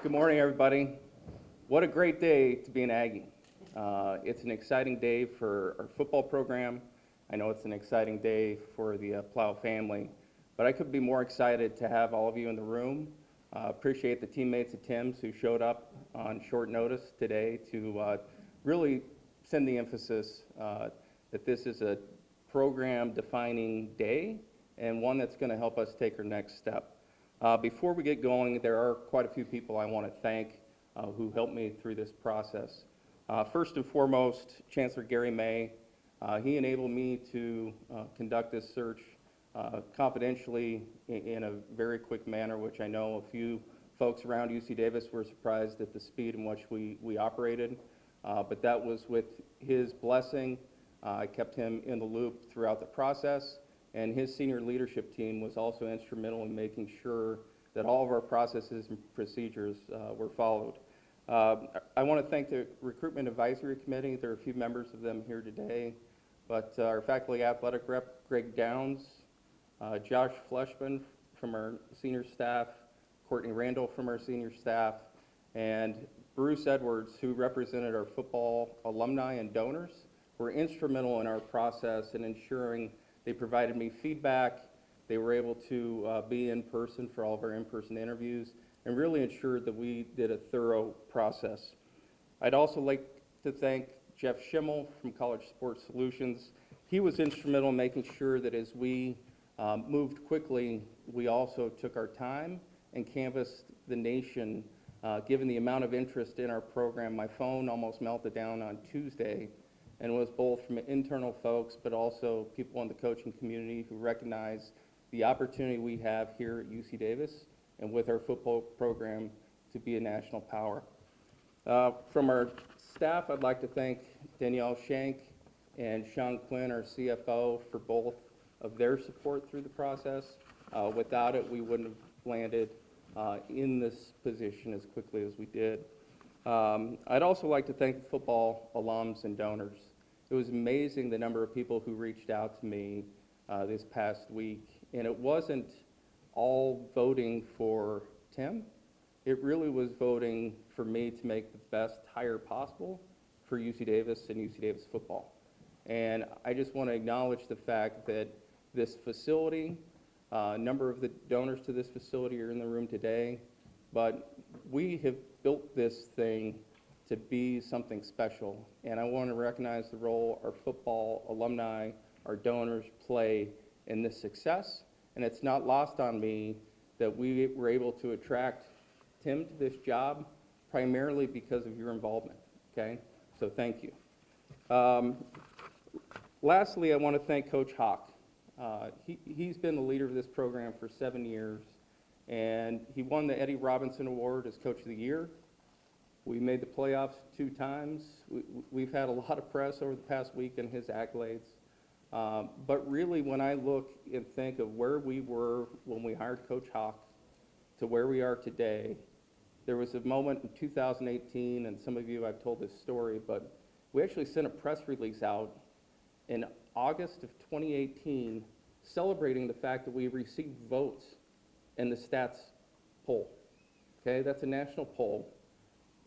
Good morning, everybody. What a great day to be an Aggie. It's an exciting day for our football program. I know it's an exciting day for the Plough family, but I could be more excited to have all of you in the room. Appreciate the teammates of Tim's who showed up on short notice today to really send the emphasis that this is a program-defining day and one that's going to help us take our next step. Before we get going, there are quite a few people I want to thank who helped me through this process. First and foremost, Chancellor Gary May. He enabled me to conduct this search confidentially in a very quick manner, which I know a few folks around UC Davis were surprised at the speed in which we operated. But that was with his blessing. I kept him in the loop throughout the process. And his senior leadership team was also instrumental in making sure that all of our processes and procedures were followed. I want to thank the Recruitment Advisory Committee. There are a few members of them here today, but our faculty athletic rep, Greg Downs, Josh Fleshman from our senior staff, Courtney Randall from our senior staff, and Bruce Edwards, who represented our football alumni and donors, were instrumental in our process in ensuring they provided me feedback. They were able to be in person for all of our in-person interviews and really ensured that we did a thorough process. I'd also like to thank Jeff Schimmel from College Sports Solutions. He was instrumental in making sure that as we moved quickly, we also took our time and canvassed the nation. Given the amount of interest in our program, my phone almost melted down on Tuesday, and it was both from internal folks, but also people in the coaching community who recognize the opportunity we have here at UC Davis and with our football program to be a national power. From our staff, I'd like to thank Danielle Shank and Sean Quinn, our CFO, for both of their support through the process. Without it, we wouldn't have landed in this position as quickly as we did. I'd also like to thank the football alums and donors. It was amazing the number of people who reached out to me this past week, and it wasn't all voting for Tim. It really was voting for me to make the best hire possible for UC Davis and UC Davis football. And I just want to acknowledge the fact that this facility, a number of the donors to this facility are in the room today, but we have built this thing to be something special. And I want to recognize the role our football alumni, our donors play in this success. And it's not lost on me that we were able to attract Tim to this job primarily because of your involvement, okay? So thank you. Lastly, I want to thank Coach Hawk. He's been the leader of this program for 7 years, and he won the Eddie Robinson Award as Coach of the Year. We made the playoffs 2 times. We've had a lot of press over the past week in his accolades. But really, when I look and think of where we were when we hired Coach Hawk to where we are today, there was a moment in 2018, and some of you, I've told this story, but we actually sent a press release out in August of 2018 celebrating the fact that we received votes in the stats poll. Okay, that's a national poll.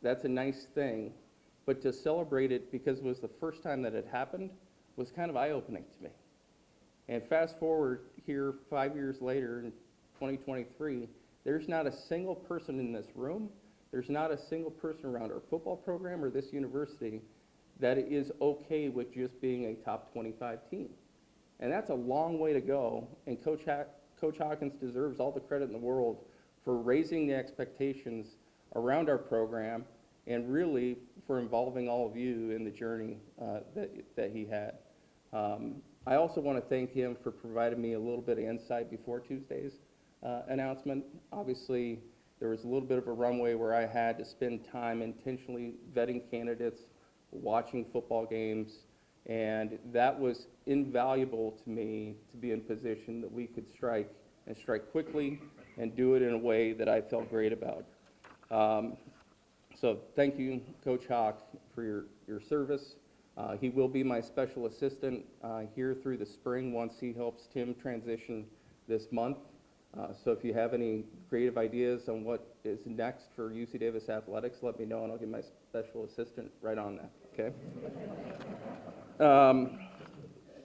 That's a nice thing, but to celebrate it because it was the first time that it happened was kind of eye-opening to me. And fast forward here 5 years later in 2023, there's not a single person in this room, there's not a single person around our football program or this university that is okay with just being a top 25 team. And that's a long way to go, and Coach Hawkins deserves all the credit in the world for raising the expectations around our program and really for involving all of you in the journey that he had. I also want to thank him for providing me a little bit of insight before Tuesday's announcement. Obviously, there was a little bit of a runway where I had to spend time intentionally vetting candidates, watching football games, and that was invaluable to me to be in position that we could strike quickly and do it in a way that I felt great about. So thank you, Coach Hawk, for your service. He will be my special assistant here through the spring once he helps Tim transition this month. So if you have any creative ideas on what is next for UC Davis athletics, let me know and I'll get my special assistant right on that, okay?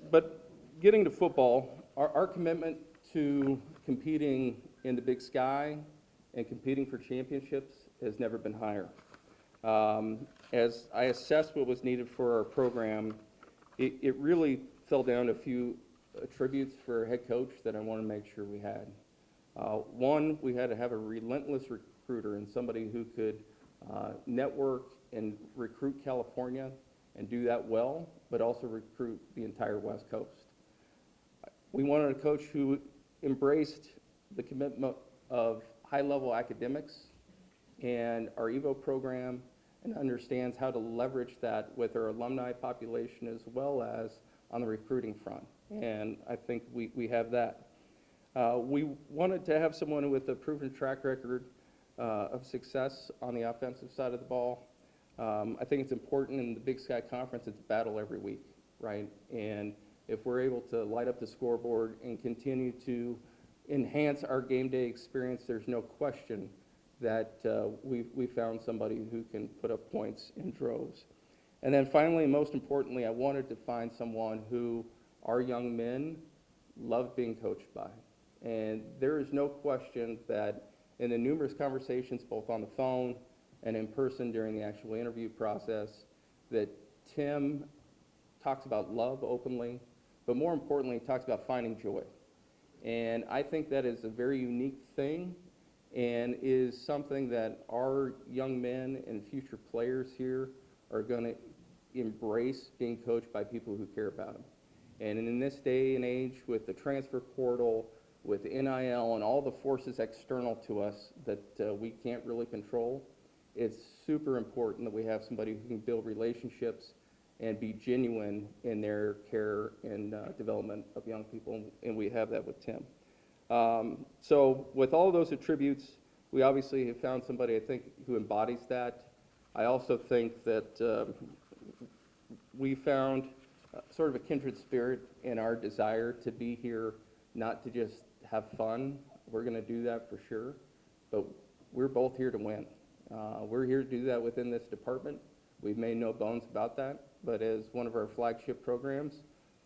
But getting to football, our commitment to competing in the Big Sky and competing for championships has never been higher. As I assessed what was needed for our program, it really fell down to a few attributes for a head coach that I want to make sure we had. One, we had to have a relentless recruiter and somebody who could network and recruit California and do that well, but also recruit the entire West Coast. We wanted a coach who embraced the commitment of high-level academics and our EVO program and understands how to leverage that with our alumni population as well as on the recruiting front. And I think we have that. We wanted to have someone with a proven track record of success on the offensive side of the ball. I think it's important in the Big Sky Conference, it's battle every week, right? And if we're able to light up the scoreboard and continue to enhance our game day experience, there's no question that we found somebody who can put up points in droves. And then finally, and most importantly, I wanted to find someone who our young men love being coached by. And there is no question that in the numerous conversations, both on the phone and in person during the actual interview process, that Tim talks about love openly, but more importantly, he talks about finding joy. And I think that is a very unique thing and is something that our young men and future players here are going to embrace, being coached by people who care about them. And in this day and age with the transfer portal, with NIL and all the forces external to us that we can't really control, it's super important that we have somebody who can build relationships and be genuine in their care and development of young people, and we have that with Tim. So with all of those attributes, we obviously have found somebody, I think, who embodies that. I also think that we found sort of a kindred spirit in our desire to be here, not to just have fun. We're going to do that for sure, but we're both here to win. We're here to do that within this department. We've made no bones about that, but as one of our flagship programs,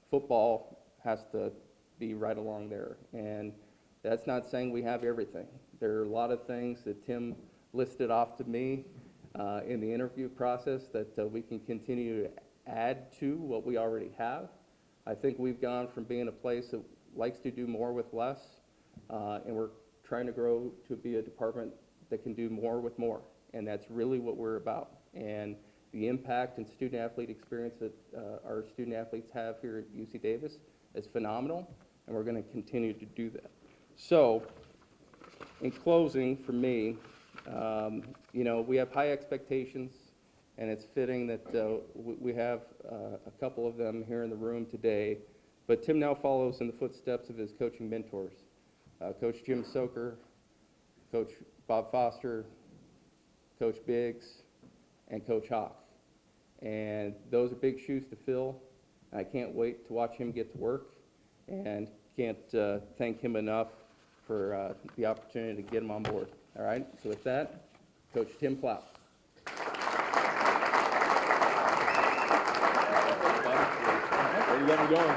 football has to be right along there. And that's not saying we have everything. There are a lot of things that Tim listed off to me in the interview process that we can continue to add to what we already have. I think we've gone from being a place that likes to do more with less, and we're trying to grow to be a department that can do more with more, and that's really what we're about. And the impact and student-athlete experience that our student-athletes have here at UC Davis is phenomenal, and we're going to continue to do that. So, in closing, for me, we have high expectations, and it's fitting that we have a couple of them here in the room today. But Tim now follows in the footsteps of his coaching mentors, Coach Jim Soker, Coach Bob Foster, Coach Biggs, and Coach Hawk. And those are big shoes to fill. I can't wait to watch him get to work, and can't thank him enough for the opportunity to get him on board. All right, so with that, Coach Tim Plough. Where you got me going?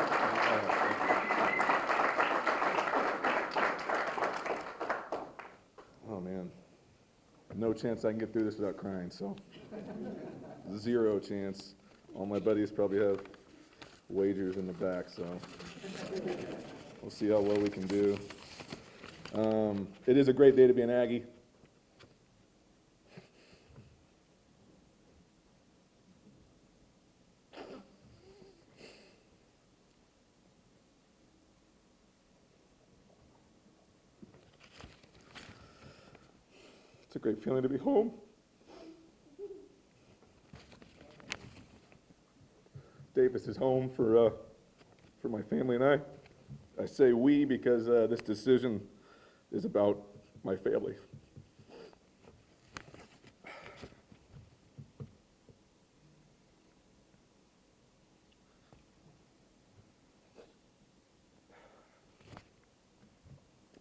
Oh man, no chance I can get through this without crying, so zero chance. All my buddies probably have wagers in the back, so we'll see how well we can do. It is a great day to be an Aggie. It's a great feeling to be home. Davis is home for my family and I. I say we because this decision is about my family.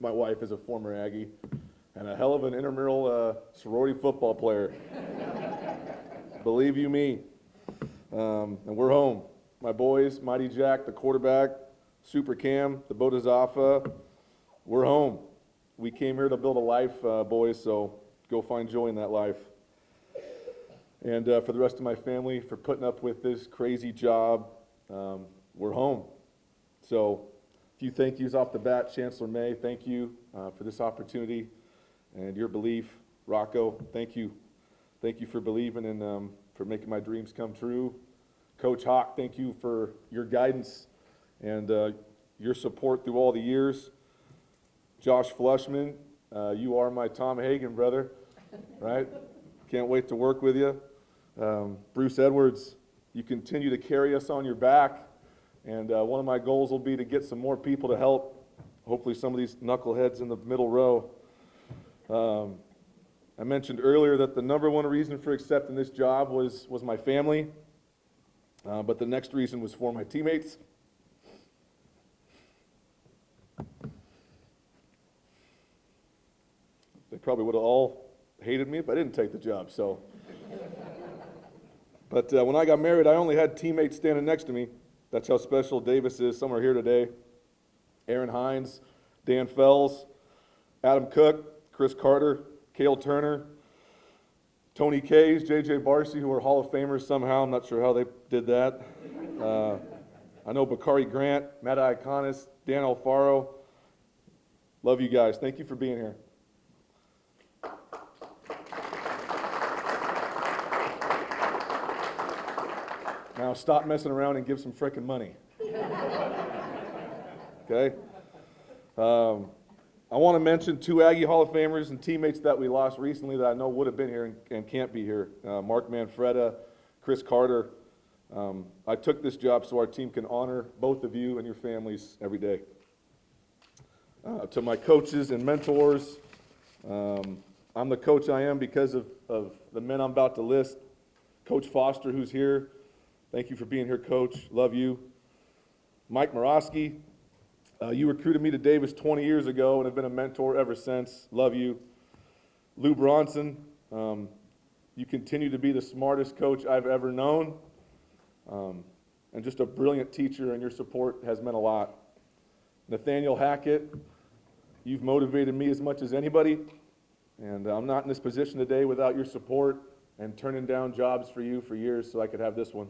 my wife is a former Aggie and a hell of an intramural sorority football player. Believe you me. And we're home. My boys, Mighty Jack, the quarterback, Super Cam, the Bodazafa, we're home. We came here to build a life, boys, so go find joy in that life. And for the rest of my family, for putting up with this crazy job, we're home. So a few thank yous off the bat. Chancellor May, thank you for this opportunity and your belief. Rocco, thank you. Thank you for believing and for making my dreams come true. Coach Hawk, thank you for your guidance and your support through all the years. Josh Flushman, you are my Tom Hagen brother, right? Can't wait to work with you. Bruce Edwards, you continue to carry us on your back, and one of my goals will be to get some more people to help, hopefully some of these knuckleheads in the middle row. I mentioned earlier that the number one reason for accepting this job was my family, but the next reason was for my teammates. They probably would have all hated me if I didn't take the job, so. But when I got married, I only had teammates standing next to me. That's how special Davis is. Some are here today. Aaron Hines, Dan Fells, Adam Cook, Chris Carter, Cale Turner, Tony Kays, J.J. Barcy, who are Hall of Famers somehow. I'm not sure how they did that. I know Bakari Grant, Matt Iconis, Dan Alfaro. Love you guys. Thank you for being here. Now stop messing around and give some frickin' money. Okay? I want to mention two Aggie Hall of Famers and teammates that we lost recently that I know would have been here and can't be here. Mark Manfreda, Chris Carter. I took this job so our team can honor both of you and your families every day. To my coaches and mentors, I'm the coach I am because of the men I'm about to list. Coach Foster, who's here. Thank you for being here, Coach. Love you. Mike Morosky, you recruited me to Davis 20 years ago and have been a mentor ever since. Love you. Lou Bronson, you continue to be the smartest coach I've ever known, and just a brilliant teacher, and your support has meant a lot. Nathaniel Hackett, you've motivated me as much as anybody, and I'm not in this position today without your support and turning down jobs for you for years so I could have this one.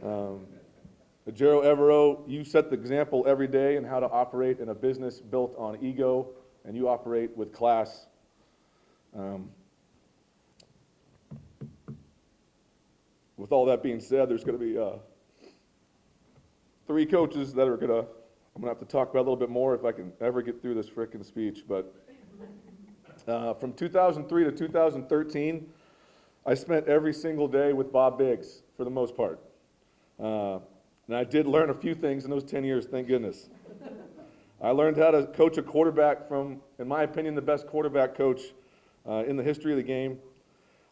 Jero Evero, you set the example every day in how to operate in a business built on ego, and you operate with class. With all that being said, there's going to be three coaches that are I'm going to have to talk about a little bit more if I can ever get through this frickin' speech. But from 2003 to 2013, I spent every single day with Bob Biggs for the most part. And I did learn a few things in those 10 years, thank goodness. I learned how to coach a quarterback from, in my opinion, the best quarterback coach in the history of the game.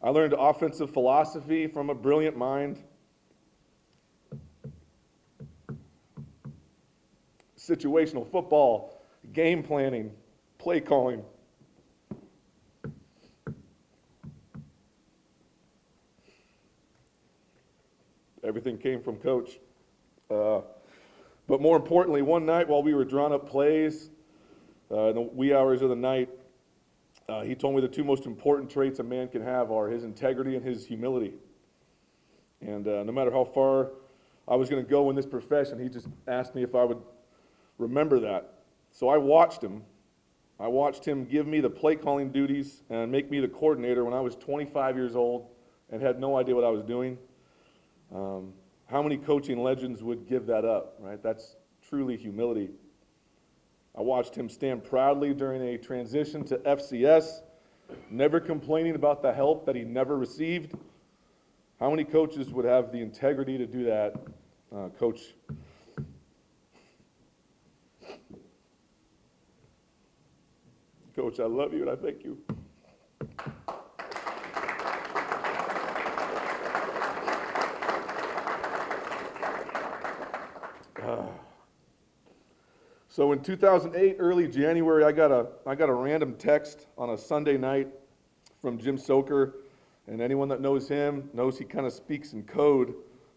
I learned offensive philosophy from a brilliant mind. Situational football, game planning, play calling. Everything came from Coach. But more importantly, one night while we were drawing up plays in the wee hours of the night, he told me the two most important traits a man can have are his integrity and his humility. And no matter how far I was going to go in this profession, he just asked me if I would remember that. So I watched him. I watched him give me the play calling duties and make me the coordinator when I was 25 years old and had no idea what I was doing. How many coaching legends would give that up, right? That's truly humility. I watched him stand proudly during a transition to FCS, never complaining about the help that he never received. How many coaches would have the integrity to do that, Coach? Coach, I love you and I thank you. So So in 2008, early January, I got a random text on a Sunday night from Jim Soker, and anyone that knows him knows he kind of speaks in code.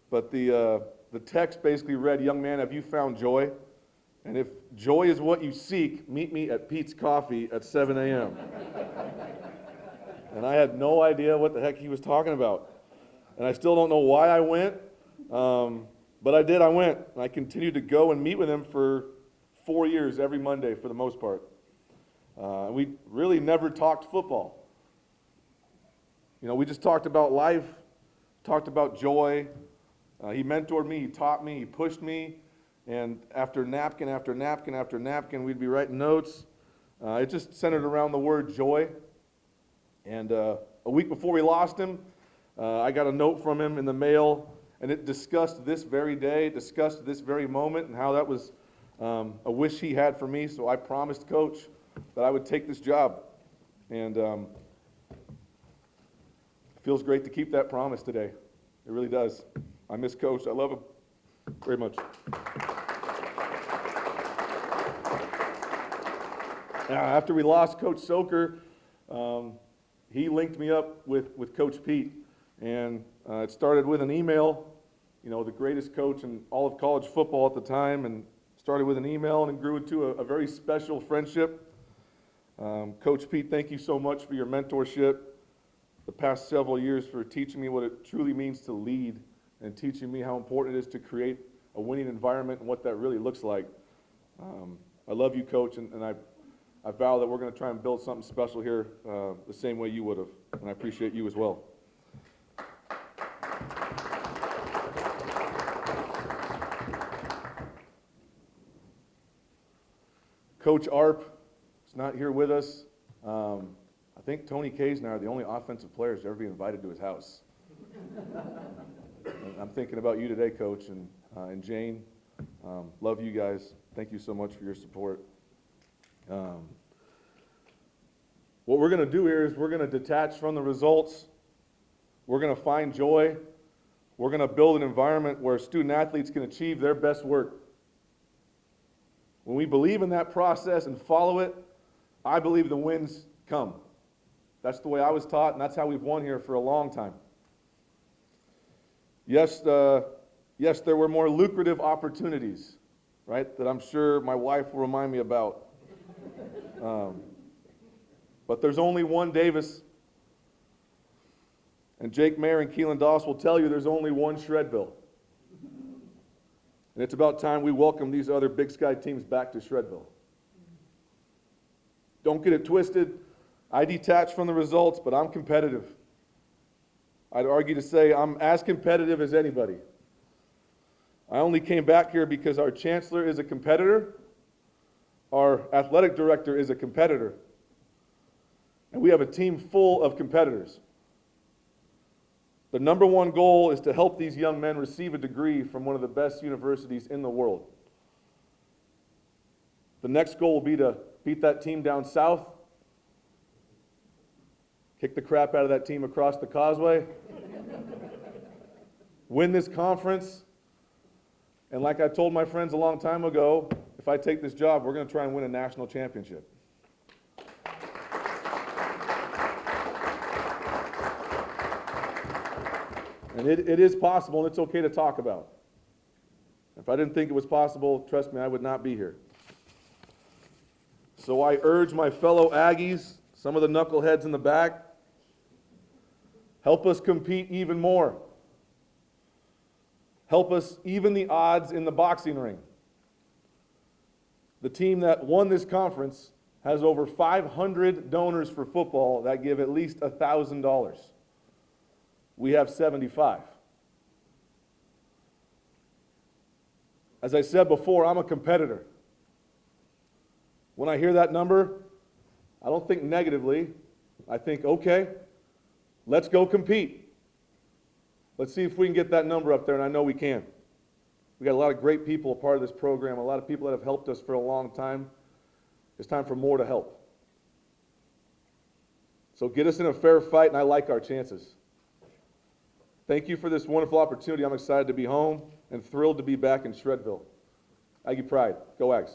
But the text basically read, "Young man, have you found joy? And if joy is what you seek, meet me at Pete's Coffee at 7 a.m." And I had no idea what the heck he was talking about. And I still don't know why I went, but I did. I went. And I continued to go and meet with him for 4 years, every Monday for the most part. We really never talked football. You know, we just talked about life, talked about joy. He mentored me, he taught me, he pushed me. And after napkin after napkin after napkin, we'd be writing notes. It just centered around the word joy. And a week before we lost him, I got a note from him in the mail, and it discussed this very day, discussed this very moment, and how that was a wish he had for me. So I promised Coach that I would take this job. And it feels great to keep that promise today. It really does. I miss Coach. I love him very much. After we lost Coach Soker, he linked me up with Coach Pete. And it started with an email, you know, the greatest coach in all of college football at the time, and started with an email and it grew into a very special friendship. Coach Pete, thank you so much for your mentorship the past several years, for teaching me what it truly means to lead and teaching me how important it is to create a winning environment and what that really looks like. I love you, Coach, and I vow that we're going to try and build something special here the same way you would have, and I appreciate you as well. Coach Arp is not here with us. I think Tony Kays and I are the only offensive players to ever be invited to his house. And I'm thinking about you today, Coach, and Jane. Love you guys. Thank you so much for your support. What we're going to do here is we're going to detach from the results. We're going to find joy. We're going to build an environment where student athletes can achieve their best work. When we believe in that process and follow it, I believe the wins come. That's the way I was taught, and that's how we've won here for a long time. Yes, there were more lucrative opportunities, right, that I'm sure my wife will remind me about. But there's only one Davis. And Jake Mayer and Keelan Doss will tell you there's only one Shredville. And it's about time we welcome these other Big Sky teams back to Shredville. Don't get it twisted. I detach from the results, but I'm competitive. I'd argue to say I'm as competitive as anybody. I only came back here because our chancellor is a competitor, our athletic director is a competitor, and we have a team full of competitors. The number one goal is to help these young men receive a degree from one of the best universities in the world. The next goal will be to beat that team down south, kick the crap out of that team across the causeway, win this conference, and like I told my friends a long time ago, if I take this job, we're going to try and win a national championship. And it is possible, and it's okay to talk about. If I didn't think it was possible, trust me, I would not be here. So I urge my fellow Aggies, some of the knuckleheads in the back, help us compete even more. Help us even the odds in the boxing ring. The team that won this conference has over 500 donors for football that give at least $1,000. We have 75. As I said before, I'm a competitor. When I hear that number, I don't think negatively. I think, okay, let's go compete. Let's see if we can get that number up there, and I know we can. We got a lot of great people a part of this program, a lot of people that have helped us for a long time. It's time for more to help. So get us in a fair fight, and I like our chances. Thank you for this wonderful opportunity. I'm excited to be home and thrilled to be back in Shredville. Aggie Pride. Go Ags.